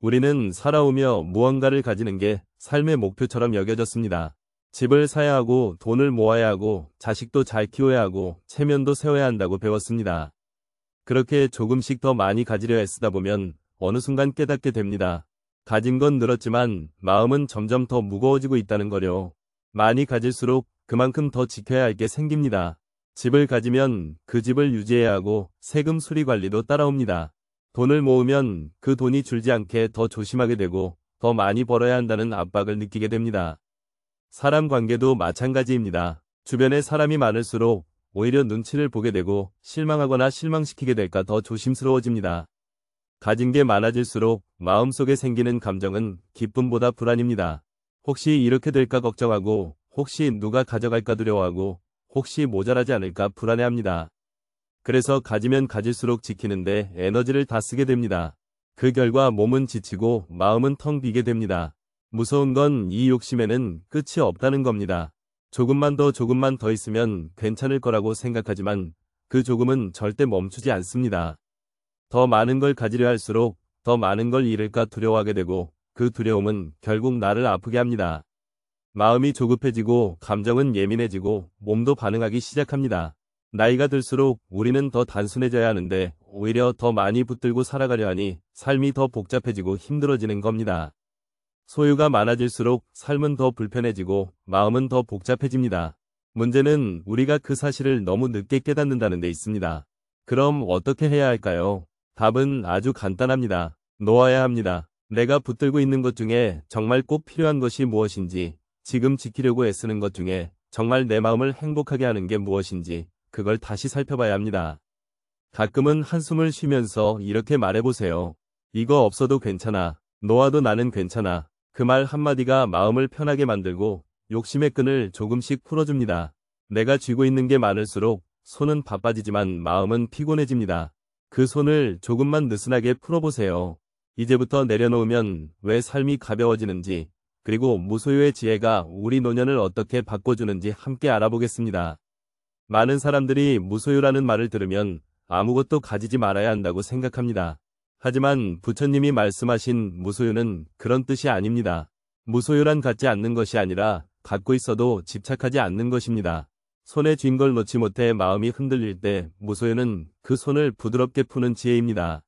우리는 살아오며 무언가를 가지는 게 삶의 목표처럼 여겨졌습니다. 집을 사야 하고 돈을 모아야 하고 자식도 잘 키워야 하고 체면도 세워야 한다고 배웠습니다. 그렇게 조금씩 더 많이 가지려 애쓰다 보면 어느 순간 깨닫게 됩니다. 가진 건 늘었지만 마음은 점점 더 무거워지고 있다는 거요. 많이 가질수록 그만큼 더 지켜야 할 게 생깁니다. 집을 가지면 그 집을 유지해야 하고 세금 수리 관리도 따라옵니다. 돈을 모으면 그 돈이 줄지 않게 더 조심하게 되고 더 많이 벌어야 한다는 압박을 느끼게 됩니다. 사람 관계도 마찬가지입니다. 주변에 사람이 많을수록 오히려 눈치를 보게 되고 실망하거나 실망시키게 될까 더 조심스러워집니다. 가진 게 많아질수록 마음속에 생기는 감정은 기쁨보다 불안입니다. 혹시 이렇게 될까 걱정하고 혹시 누가 가져갈까 두려워하고 혹시 모자라지 않을까 불안해합니다. 그래서 가지면 가질수록 지키는데 에너지를 다 쓰게 됩니다. 그 결과 몸은 지치고 마음은 텅 비게 됩니다. 무서운 건 이 욕심에는 끝이 없다는 겁니다. 조금만 더 있으면 괜찮을 거라고 생각하지만 그 조금은 절대 멈추지 않습니다. 더 많은 걸 가지려 할수록 더 많은 걸 잃을까 두려워하게 되고 그 두려움은 결국 나를 아프게 합니다. 마음이 조급해지고 감정은 예민해지고 몸도 반응하기 시작합니다. 나이가 들수록 우리는 더 단순해져야 하는데 오히려 더 많이 붙들고 살아가려 하니 삶이 더 복잡해지고 힘들어지는 겁니다. 소유가 많아질수록 삶은 더 불편해지고 마음은 더 복잡해집니다. 문제는 우리가 그 사실을 너무 늦게 깨닫는다는 데 있습니다. 그럼 어떻게 해야 할까요? 답은 아주 간단합니다. 놓아야 합니다. 내가 붙들고 있는 것 중에 정말 꼭 필요한 것이 무엇인지, 지금 지키려고 애쓰는 것 중에 정말 내 마음을 행복하게 하는 게 무엇인지 그걸 다시 살펴봐야 합니다. 가끔은 한숨을 쉬면서 이렇게 말해보세요. 이거 없어도 괜찮아. 놓아도 나는 괜찮아. 그 말 한마디가 마음을 편하게 만들고 욕심의 끈을 조금씩 풀어줍니다. 내가 쥐고 있는 게 많을수록 손은 바빠지지만 마음은 피곤해집니다. 그 손을 조금만 느슨하게 풀어보세요. 이제부터 내려놓으면 왜 삶이 가벼워지는지, 그리고 무소유의 지혜가 우리 노년을 어떻게 바꿔주는지 함께 알아보겠습니다. 많은 사람들이 무소유라는 말을 들으면 아무것도 가지지 말아야 한다고 생각합니다. 하지만 부처님이 말씀하신 무소유는 그런 뜻이 아닙니다. 무소유란 갖지 않는 것이 아니라 갖고 있어도 집착하지 않는 것입니다. 손에 쥔 걸 놓지 못해 마음이 흔들릴 때 무소유는 그 손을 부드럽게 푸는 지혜입니다.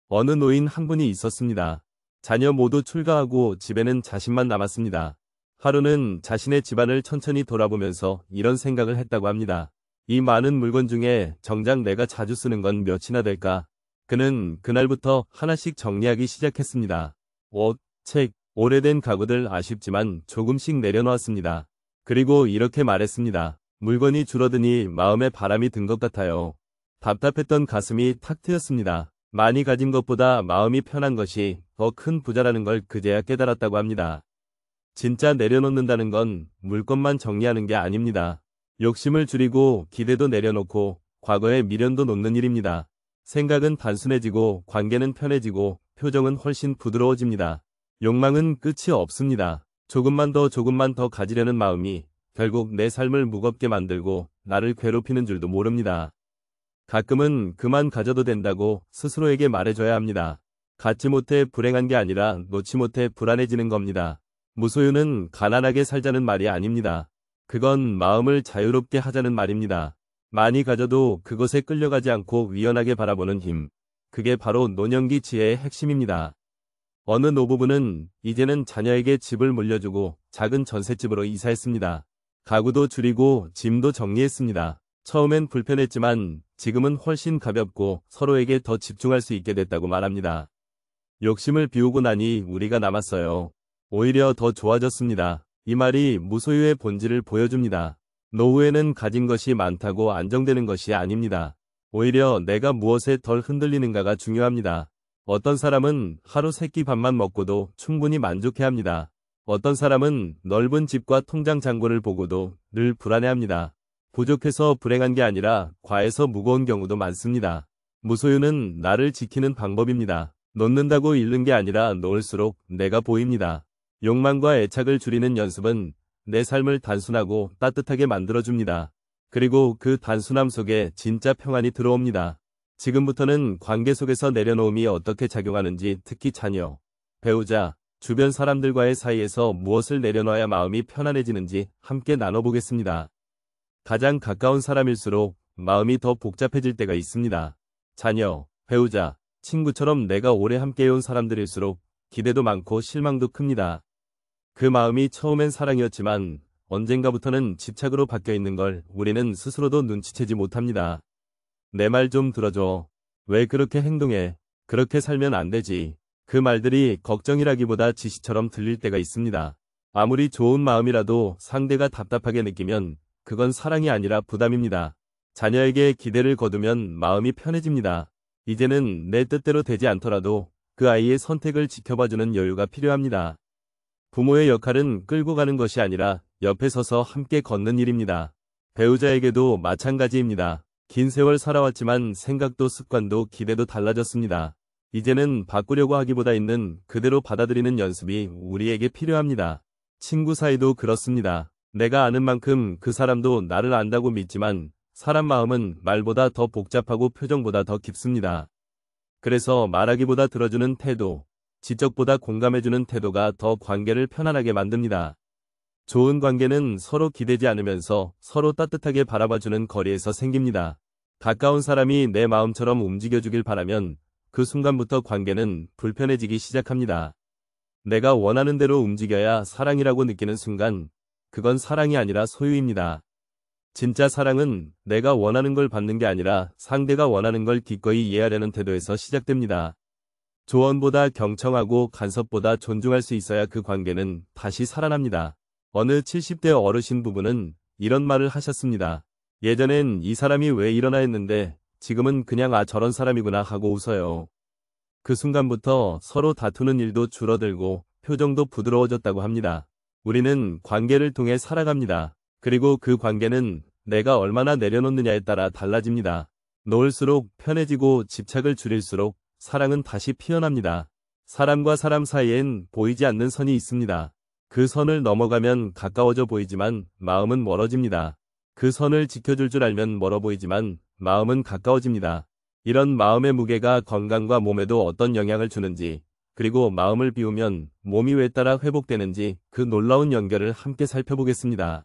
어느 노인 한 분이 있었습니다. 자녀 모두 출가하고 집에는 자신만 남았습니다. 하루는 자신의 집안을 천천히 돌아보면서 이런 생각을 했다고 합니다. 이 많은 물건 중에 정작 내가 자주 쓰는 건 몇이나 될까? 그는 그날부터 하나씩 정리하기 시작했습니다. 옷, 책, 오래된 가구들 아쉽지만 조금씩 내려놓았습니다. 그리고 이렇게 말했습니다. 물건이 줄어드니 마음에 바람이 든 것 같아요. 답답했던 가슴이 탁 트였습니다. 많이 가진 것보다 마음이 편한 것이 더 큰 부자라는 걸 그제야 깨달았다고 합니다. 진짜 내려놓는다는 건 물건만 정리하는 게 아닙니다. 욕심을 줄이고 기대도 내려놓고 과거의 미련도 놓는 일입니다. 생각은 단순해지고 관계는 편해지고 표정은 훨씬 부드러워집니다. 욕망은 끝이 없습니다. 조금만 더 가지려는 마음이 결국 내 삶을 무겁게 만들고 나를 괴롭히는 줄도 모릅니다. 가끔은 그만 가져도 된다고 스스로에게 말해줘야 합니다. 갖지 못해 불행한 게 아니라 놓지 못해 불안해지는 겁니다. 무소유는 가난하게 살자는 말이 아닙니다. 그건 마음을 자유롭게 하자는 말입니다. 많이 가져도 그것에 끌려가지 않고 유연하게 바라보는 힘. 그게 바로 노년기 지혜의 핵심입니다. 어느 노부부는 이제는 자녀에게 집을 물려주고 작은 전셋집으로 이사했습니다. 가구도 줄이고 짐도 정리했습니다. 처음엔 불편했지만 지금은 훨씬 가볍고 서로에게 더 집중할 수 있게 됐다고 말합니다. 욕심을 비우고 나니 우리가 남았어요. 오히려 더 좋아졌습니다. 이 말이 무소유의 본질을 보여줍니다. 노후에는 가진 것이 많다고 안정되는 것이 아닙니다. 오히려 내가 무엇에 덜 흔들리는가가 중요합니다. 어떤 사람은 하루 세 끼 밥만 먹고도 충분히 만족해합니다. 어떤 사람은 넓은 집과 통장 잔고를 보고도 늘 불안해합니다. 부족해서 불행한 게 아니라 과해서 무거운 경우도 많습니다. 무소유는 나를 지키는 방법입니다. 놓는다고 잃는 게 아니라 놓을수록 내가 보입니다. 욕망과 애착을 줄이는 연습은 내 삶을 단순하고 따뜻하게 만들어줍니다. 그리고 그 단순함 속에 진짜 평안이 들어옵니다. 지금부터는 관계 속에서 내려놓음이 어떻게 작용하는지, 특히 자녀, 배우자, 주변 사람들과의 사이에서 무엇을 내려놔야 마음이 편안해지는지 함께 나눠보겠습니다. 가장 가까운 사람일수록 마음이 더 복잡해질 때가 있습니다. 자녀, 배우자, 친구처럼 내가 오래 함께해온 사람들일수록 기대도 많고 실망도 큽니다. 그 마음이 처음엔 사랑이었지만 언젠가부터는 집착으로 바뀌어 있는 걸 우리는 스스로도 눈치채지 못합니다. 내 말 좀 들어줘. 왜 그렇게 행동해? 그렇게 살면 안 되지. 그 말들이 걱정이라기보다 지시처럼 들릴 때가 있습니다. 아무리 좋은 마음이라도 상대가 답답하게 느끼면 그건 사랑이 아니라 부담입니다. 자녀에게 기대를 거두면 마음이 편해집니다. 이제는 내 뜻대로 되지 않더라도 그 아이의 선택을 지켜봐주는 여유가 필요합니다. 부모의 역할은 끌고 가는 것이 아니라 옆에 서서 함께 걷는 일입니다. 배우자에게도 마찬가지입니다. 긴 세월 살아왔지만 생각도 습관도 기대도 달라졌습니다. 이제는 바꾸려고 하기보다 있는 그대로 받아들이는 연습이 우리에게 필요합니다. 친구 사이도 그렇습니다. 내가 아는 만큼 그 사람도 나를 안다고 믿지만 사람 마음은 말보다 더 복잡하고 표정보다 더 깊습니다. 그래서 말하기보다 들어주는 태도, 지적보다 공감해주는 태도가 더 관계를 편안하게 만듭니다. 좋은 관계는 서로 기대지 않으면서 서로 따뜻하게 바라봐주는 거리에서 생깁니다. 가까운 사람이 내 마음처럼 움직여주길 바라면 그 순간부터 관계는 불편해지기 시작합니다. 내가 원하는 대로 움직여야 사랑이라고 느끼는 순간, 그건 사랑이 아니라 소유입니다. 진짜 사랑은 내가 원하는 걸 받는 게 아니라 상대가 원하는 걸 기꺼이 이해하려는 태도에서 시작됩니다. 조언보다 경청하고 간섭보다 존중할 수 있어야 그 관계는 다시 살아납니다. 어느 70대 어르신 부부는 이런 말을 하셨습니다. 예전엔 이 사람이 왜 이러나 했는데 지금은 그냥 저런 사람이구나 하고 웃어요. 그 순간부터 서로 다투는 일도 줄어들고 표정도 부드러워졌다고 합니다. 우리는 관계를 통해 살아갑니다. 그리고 그 관계는 내가 얼마나 내려놓느냐에 따라 달라집니다. 놓을수록 편해지고 집착을 줄일수록 사랑은 다시 피어납니다. 사람과 사람 사이엔 보이지 않는 선이 있습니다. 그 선을 넘어가면 가까워져 보이지만 마음은 멀어집니다. 그 선을 지켜줄 줄 알면 멀어 보이지만 마음은 가까워집니다. 이런 마음의 무게가 건강과 몸에도 어떤 영향을 주는지, 그리고 마음을 비우면 몸이 왜 따라 회복되는지 그 놀라운 연결을 함께 살펴보겠습니다.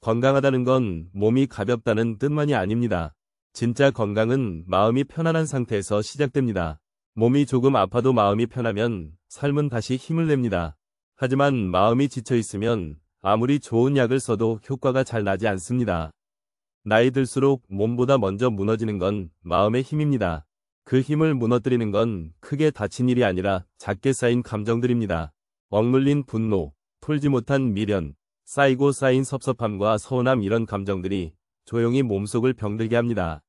건강하다는 건 몸이 가볍다는 뜻만이 아닙니다. 진짜 건강은 마음이 편안한 상태에서 시작됩니다. 몸이 조금 아파도 마음이 편하면 삶은 다시 힘을 냅니다. 하지만 마음이 지쳐 있으면 아무리 좋은 약을 써도 효과가 잘 나지 않습니다. 나이 들수록 몸보다 먼저 무너지는 건 마음의 힘입니다. 그 힘을 무너뜨리는 건 크게 다친 일이 아니라 작게 쌓인 감정들입니다. 억눌린 분노, 풀지 못한 미련, 쌓이고 쌓인 섭섭함과 서운함, 이런 감정들이 조용히 몸속을 병들게 합니다.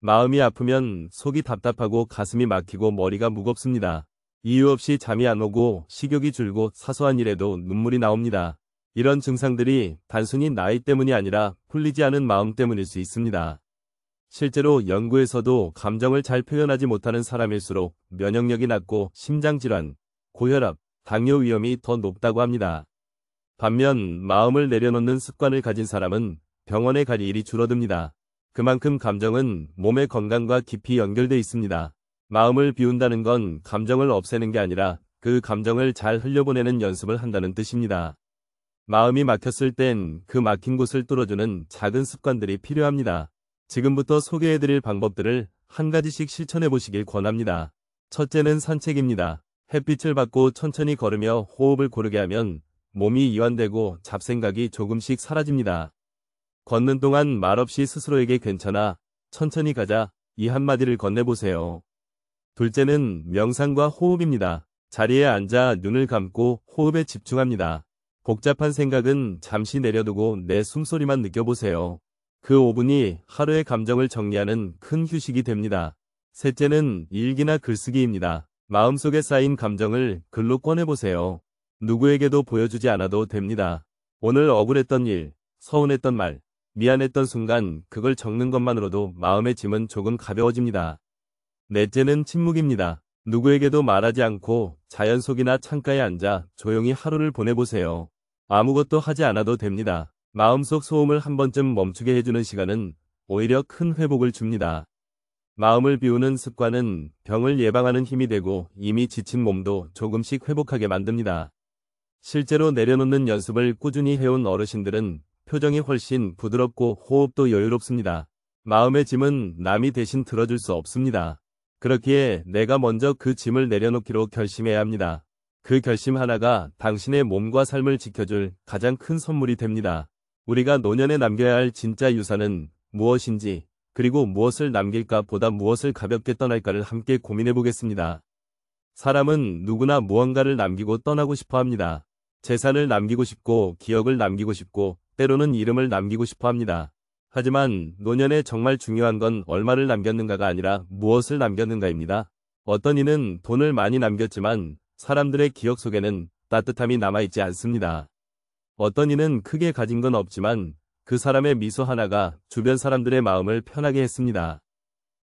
마음이 아프면 속이 답답하고 가슴이 막히고 머리가 무겁습니다. 이유 없이 잠이 안 오고 식욕이 줄고 사소한 일에도 눈물이 나옵니다. 이런 증상들이 단순히 나이 때문이 아니라 풀리지 않은 마음 때문일 수 있습니다. 실제로 연구에서도 감정을 잘 표현하지 못하는 사람일수록 면역력이 낮고 심장질환, 고혈압, 당뇨 위험이 더 높다고 합니다. 반면 마음을 내려놓는 습관을 가진 사람은 병원에 갈 일이 줄어듭니다. 그만큼 감정은 몸의 건강과 깊이 연결돼 있습니다. 마음을 비운다는 건 감정을 없애는 게 아니라 그 감정을 잘 흘려보내는 연습을 한다는 뜻입니다. 마음이 막혔을 땐 그 막힌 곳을 뚫어주는 작은 습관들이 필요합니다. 지금부터 소개해드릴 방법들을 한 가지씩 실천해 보시길 권합니다. 첫째는 산책입니다. 햇빛을 받고 천천히 걸으며 호흡을 고르게 하면 몸이 이완되고 잡생각이 조금씩 사라집니다. 걷는 동안 말없이 스스로에게 괜찮아, 천천히 가자, 이 한마디를 건네보세요. 둘째는 명상과 호흡입니다. 자리에 앉아 눈을 감고 호흡에 집중합니다. 복잡한 생각은 잠시 내려두고 내 숨소리만 느껴보세요. 그 5분이 하루의 감정을 정리하는 큰 휴식이 됩니다. 셋째는 일기나 글쓰기입니다. 마음속에 쌓인 감정을 글로 꺼내보세요. 누구에게도 보여주지 않아도 됩니다. 오늘 억울했던 일, 서운했던 말, 미안했던 순간, 그걸 적는 것만으로도 마음의 짐은 조금 가벼워집니다. 넷째는 침묵입니다. 누구에게도 말하지 않고 자연 속이나 창가에 앉아 조용히 하루를 보내보세요. 아무것도 하지 않아도 됩니다. 마음속 소음을 한 번쯤 멈추게 해주는 시간은 오히려 큰 회복을 줍니다. 마음을 비우는 습관은 병을 예방하는 힘이 되고 이미 지친 몸도 조금씩 회복하게 만듭니다. 실제로 내려놓는 연습을 꾸준히 해온 어르신들은 표정이 훨씬 부드럽고 호흡도 여유롭습니다. 마음의 짐은 남이 대신 들어줄 수 없습니다. 그렇기에 내가 먼저 그 짐을 내려놓기로 결심해야 합니다. 그 결심 하나가 당신의 몸과 삶을 지켜줄 가장 큰 선물이 됩니다. 우리가 노년에 남겨야 할 진짜 유산은 무엇인지, 그리고 무엇을 남길까 보다 무엇을 가볍게 떠날까를 함께 고민해 보겠습니다. 사람은 누구나 무언가를 남기고 떠나고 싶어 합니다. 재산을 남기고 싶고, 기억을 남기고 싶고, 때로는 이름을 남기고 싶어 합니다. 하지만 노년에 정말 중요한 건 얼마를 남겼는가가 아니라 무엇을 남겼는가입니다. 어떤 이는 돈을 많이 남겼지만 사람들의 기억 속에는 따뜻함이 남아있지 않습니다. 어떤 이는 크게 가진 건 없지만 그 사람의 미소 하나가 주변 사람들의 마음을 편하게 했습니다.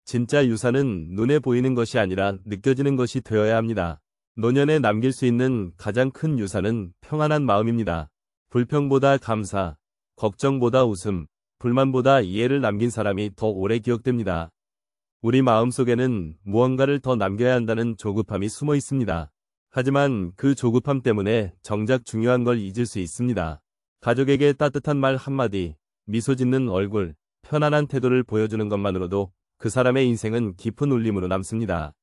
진짜 유산은 눈에 보이는 것이 아니라 느껴지는 것이 되어야 합니다. 노년에 남길 수 있는 가장 큰 유산은 평안한 마음입니다. 불평보다 감사, 걱정보다 웃음, 불만보다 이해를 남긴 사람이 더 오래 기억됩니다. 우리 마음속에는 무언가를 더 남겨야 한다는 조급함이 숨어 있습니다. 하지만 그 조급함 때문에 정작 중요한 걸 잊을 수 있습니다. 가족에게 따뜻한 말 한마디, 미소 짓는 얼굴, 편안한 태도를 보여주는 것만으로도 그 사람의 인생은 깊은 울림으로 남습니다.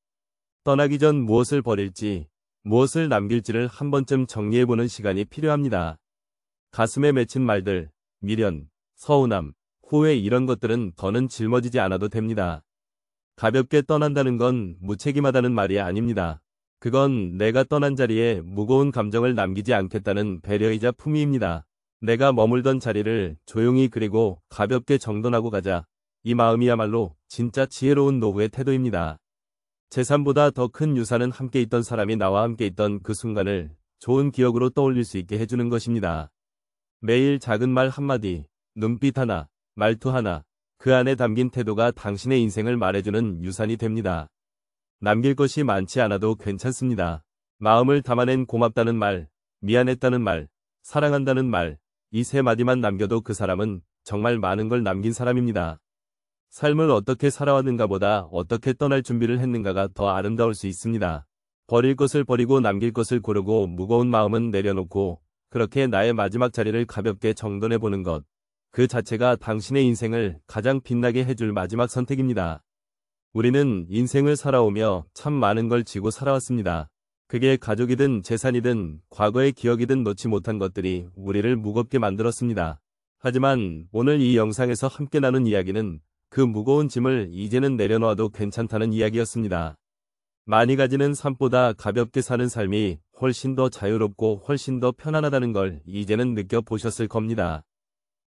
떠나기 전 무엇을 버릴지, 무엇을 남길지를 한 번쯤 정리해보는 시간이 필요합니다. 가슴에 맺힌 말들, 미련, 서운함, 후회 이런 것들은 더는 짊어지지 않아도 됩니다. 가볍게 떠난다는 건 무책임하다는 말이 아닙니다. 그건 내가 떠난 자리에 무거운 감정을 남기지 않겠다는 배려이자 품위입니다. 내가 머물던 자리를 조용히 그리고 가볍게 정돈하고 가자. 이 마음이야말로 진짜 지혜로운 노후의 태도입니다. 재산보다 더 큰 유산은 함께 있던 사람이 나와 함께 있던 그 순간을 좋은 기억으로 떠올릴 수 있게 해주는 것입니다. 매일 작은 말 한마디, 눈빛 하나, 말투 하나, 그 안에 담긴 태도가 당신의 인생을 말해주는 유산이 됩니다. 남길 것이 많지 않아도 괜찮습니다. 마음을 담아낸 고맙다는 말, 미안했다는 말, 사랑한다는 말, 이 세 마디만 남겨도 그 사람은 정말 많은 걸 남긴 사람입니다. 삶을 어떻게 살아왔는가 보다 어떻게 떠날 준비를 했는가가 더 아름다울 수 있습니다. 버릴 것을 버리고 남길 것을 고르고 무거운 마음은 내려놓고 그렇게 나의 마지막 자리를 가볍게 정돈해보는 것. 그 자체가 당신의 인생을 가장 빛나게 해줄 마지막 선택입니다. 우리는 인생을 살아오며 참 많은 걸 지고 살아왔습니다. 그게 가족이든 재산이든 과거의 기억이든 놓지 못한 것들이 우리를 무겁게 만들었습니다. 하지만 오늘 이 영상에서 함께 나눈 이야기는 그 무거운 짐을 이제는 내려놓아도 괜찮다는 이야기였습니다. 많이 가지는 삶보다 가볍게 사는 삶이 훨씬 더 자유롭고 훨씬 더 편안하다는 걸 이제는 느껴보셨을 겁니다.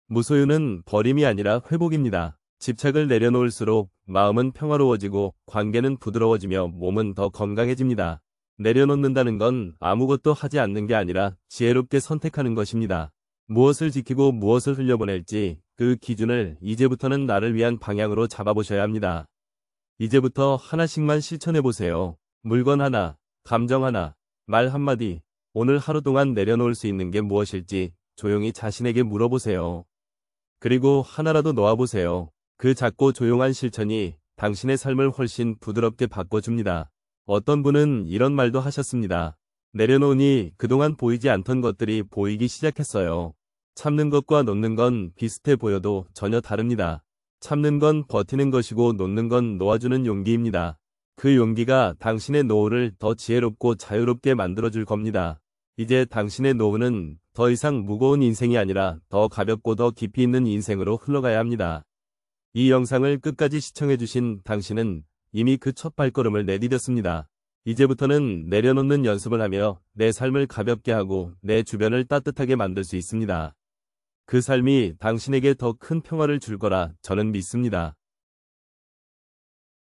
무소유는 버림이 아니라 회복입니다. 집착을 내려놓을수록 마음은 평화로워지고 관계는 부드러워지며 몸은 더 건강해집니다. 내려놓는다는 건 아무것도 하지 않는 게 아니라 지혜롭게 선택하는 것입니다. 무엇을 지키고 무엇을 흘려보낼지 그 기준을 이제부터는 나를 위한 방향으로 잡아보셔야 합니다. 이제부터 하나씩만 실천해보세요. 물건 하나, 감정 하나, 말 한마디, 오늘 하루 동안 내려놓을 수 있는 게 무엇일지 조용히 자신에게 물어보세요. 그리고 하나라도 놓아보세요. 그 작고 조용한 실천이 당신의 삶을 훨씬 부드럽게 바꿔줍니다. 어떤 분은 이런 말도 하셨습니다. 내려놓으니 그동안 보이지 않던 것들이 보이기 시작했어요. 참는 것과 놓는 건 비슷해 보여도 전혀 다릅니다. 참는 건 버티는 것이고 놓는 건 놓아주는 용기입니다. 그 용기가 당신의 노후를 더 지혜롭고 자유롭게 만들어줄 겁니다. 이제 당신의 노후는 더 이상 무거운 인생이 아니라 더 가볍고 더 깊이 있는 인생으로 흘러가야 합니다. 이 영상을 끝까지 시청해주신 당신은 이미 그 첫 발걸음을 내디뎠습니다. 이제부터는 내려놓는 연습을 하며 내 삶을 가볍게 하고 내 주변을 따뜻하게 만들 수 있습니다. 그 삶이 당신에게 더 큰 평화를 줄 거라 저는 믿습니다.